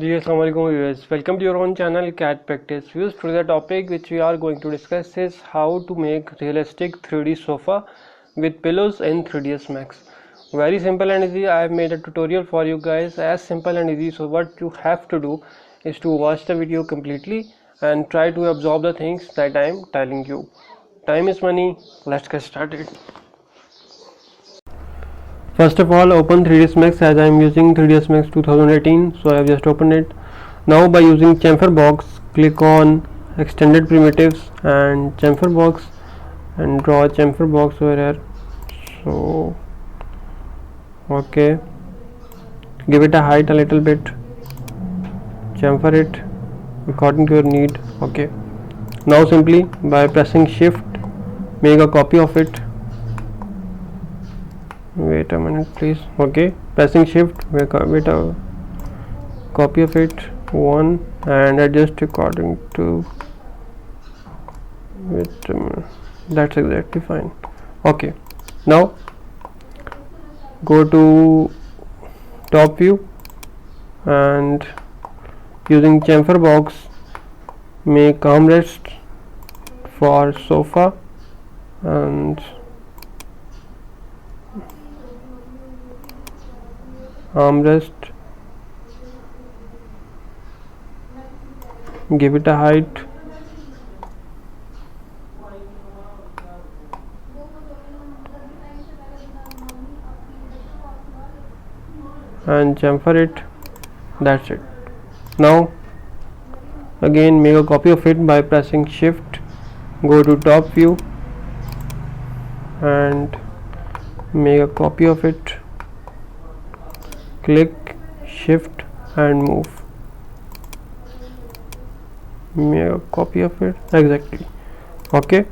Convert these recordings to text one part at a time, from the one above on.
Dear Assalamualaikum viewers, welcome to your own channel Cat Practice Views. Today the topic which we are going to discuss is how to make realistic 3D sofa with pillows in 3ds Max. Very simple and easy. I have made a tutorial for you guys as simple and easy. So what you have to do is to watch the video completely and try to absorb the things that I am telling you. Time is money. Let's get started. First of all, open 3ds Max as I am using 3ds Max 2018, so I have just opened it. Now by using chamfer box, click on extended primitives and chamfer box and draw a chamfer box over here. So okay, give it a height a little bit, chamfer it according to your need. Okay, now simply by pressing shift make a copy of it. Wait a minute please. Okay, pressing shift make a copy of it one and adjust according to that's exactly fine. Okay, now go to top view and using chamfer box make armrest for sofa and armrest, give it a height and chamfer it. That's it. Now again make a copy of it by pressing shift, go to top view and make a copy of it, click shift and move, make a copy of it exactly. Okay,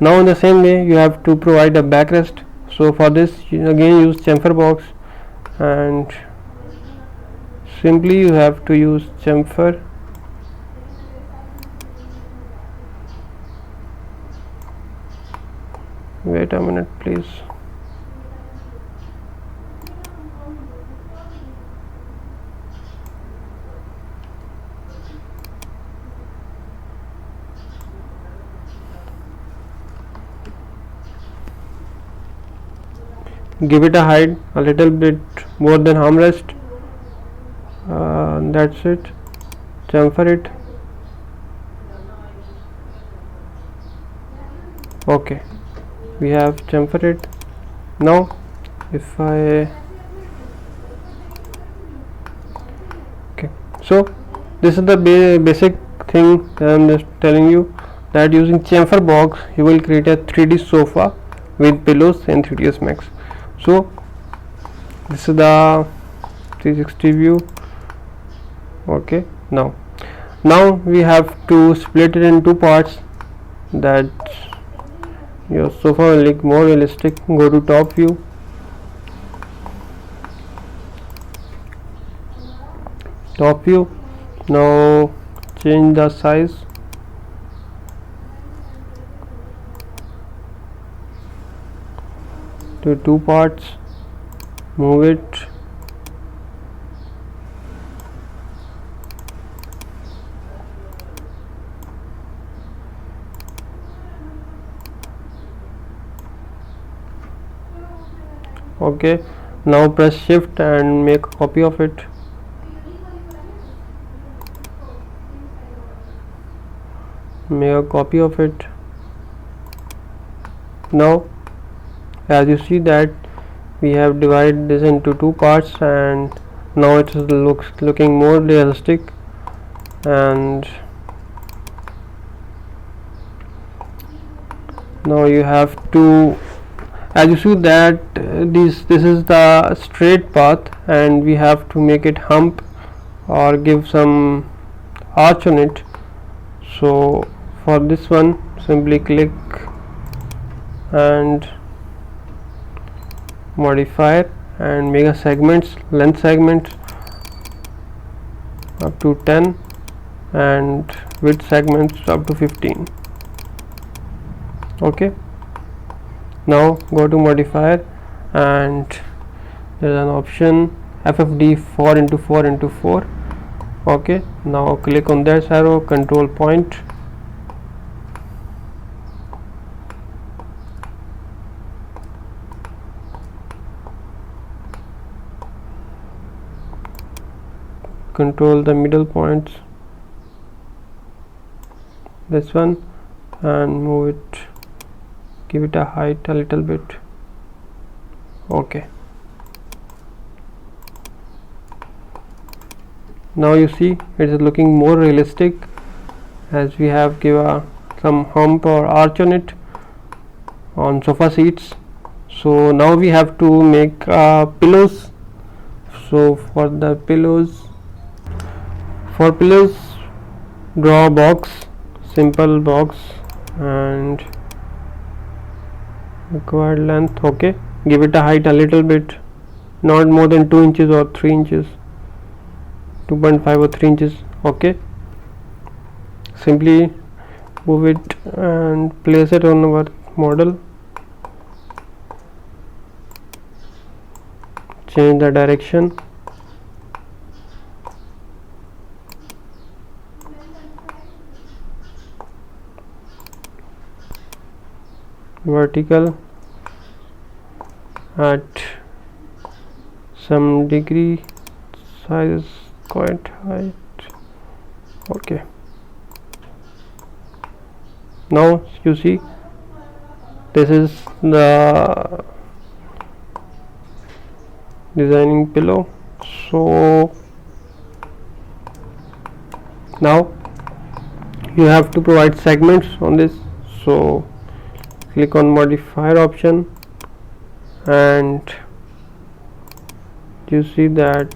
now in the same way you have to provide a backrest. So for this again use chamfer box and simply you have to use chamfer wait a minute please. Give it a height a little bit more than armrest. That's it. Chamfer it. Okay, we have chamfer it. Now if I okay, so this is the basic thing that I'm just telling you, that using chamfer box you will create a 3D sofa with pillows in 3ds Max. So this is the 360 view. Okay, now we have to split it in two parts that your sofa will look more realistic. Go to top view, now change the size to two parts, move it okay. Now press shift and make a copy of it, now as you see that we have divided this into two parts and now it looking more realistic. And now you have to, as you see that this is the straight path and we have to make it hump or give some arch on it. So for this one simply click and modifier and make a length segments up to 10 and width segments up to 15. Okay, now go to modifier and there is an option FFD 4x4x4 Okay, now click on that arrow, control point, control the middle points, this one, and move it, give it a height a little bit. Okay, now you see it is looking more realistic, as we have given some hump or arch on it on sofa seats. So now we have to make pillows. So for the pillows, draw a box, simple box, and required length. Okay, give it a height a little bit, not more than 2 inches or 3 inches, 2.5 or 3 inches. Okay, simply move it and place it on our model, change the direction, vertical at some degree, size quite height. Okay, now you see this is the designing pillow. So now you have to provide segments on this. So click on modifier option, and you see that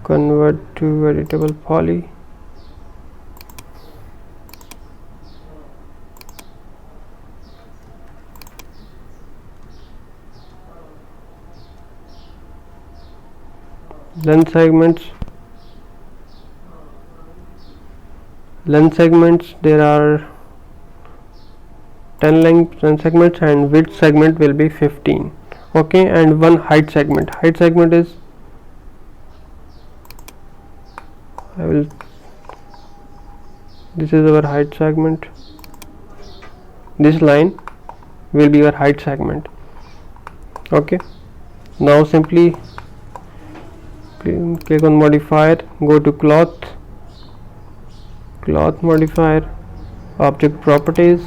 convert to editable poly. Length segments, there are 10 length segments, and width segment will be 15. Okay, and one height segment. Height segment is, this is our height segment, this line will be your height segment. Okay, now simply click on modifier, go to cloth modifier, object properties,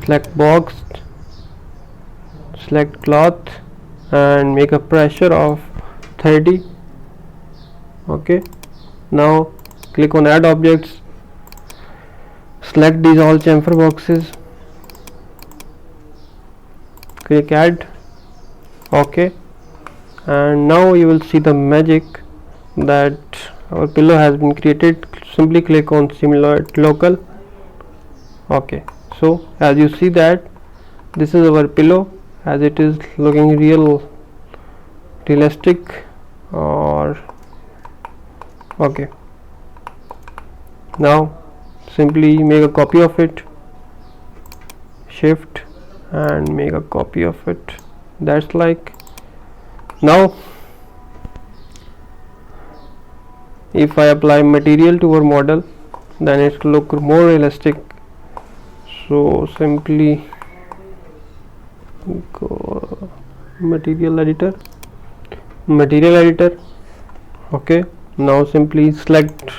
select box, select cloth, and make a pressure of 30. Okay, now click on add objects, select these all chamfer boxes, click add. Okay, and now you will see the magic that our pillow has been created. Simply click on simulate local. Okay, so as you see that this is our pillow, as it is looking realistic. Or okay, now simply make a copy of it, shift and make a copy of it. That's like, now if I apply material to our model, then it will look more realistic. So simply go material editor. Okay, now simply select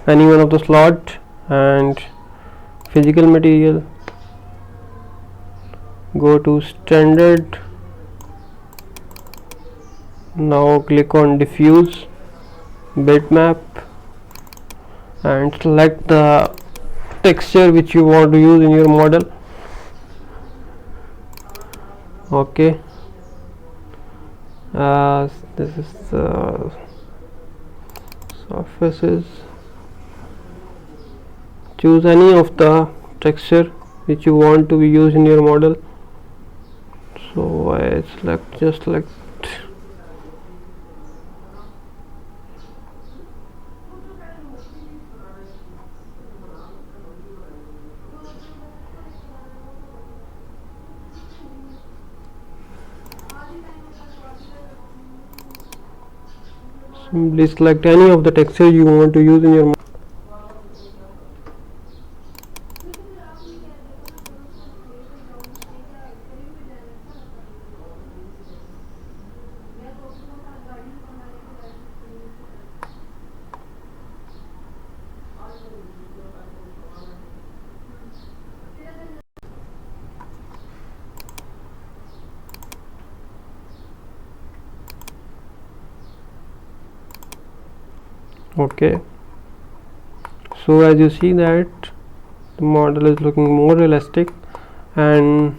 any one of the slot and physical material, go to standard. Now click on diffuse bitmap and select the texture which you want to use in your model. Okay, this is the surfaces. Choose any of the texture which you want to be used in your model. So I just select Simply select any of the texture you want to use in your okay. So as you see that the model is looking more realistic, and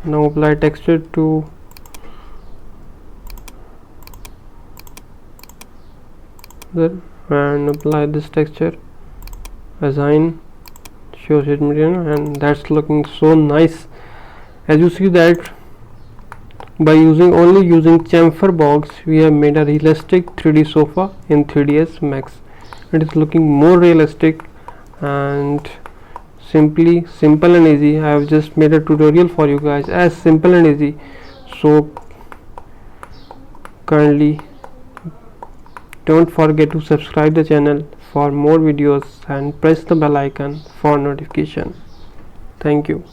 now apply texture to and apply this texture, assign show shade material, and that's looking so nice. As you see that by only using chamfer box, we have made a realistic 3D sofa in 3ds Max. It is looking more realistic and simple and easy. I have just made a tutorial for you guys as simple and easy, so kindly don't forget to subscribe the channel for more videos and press the bell icon for notification. Thank you.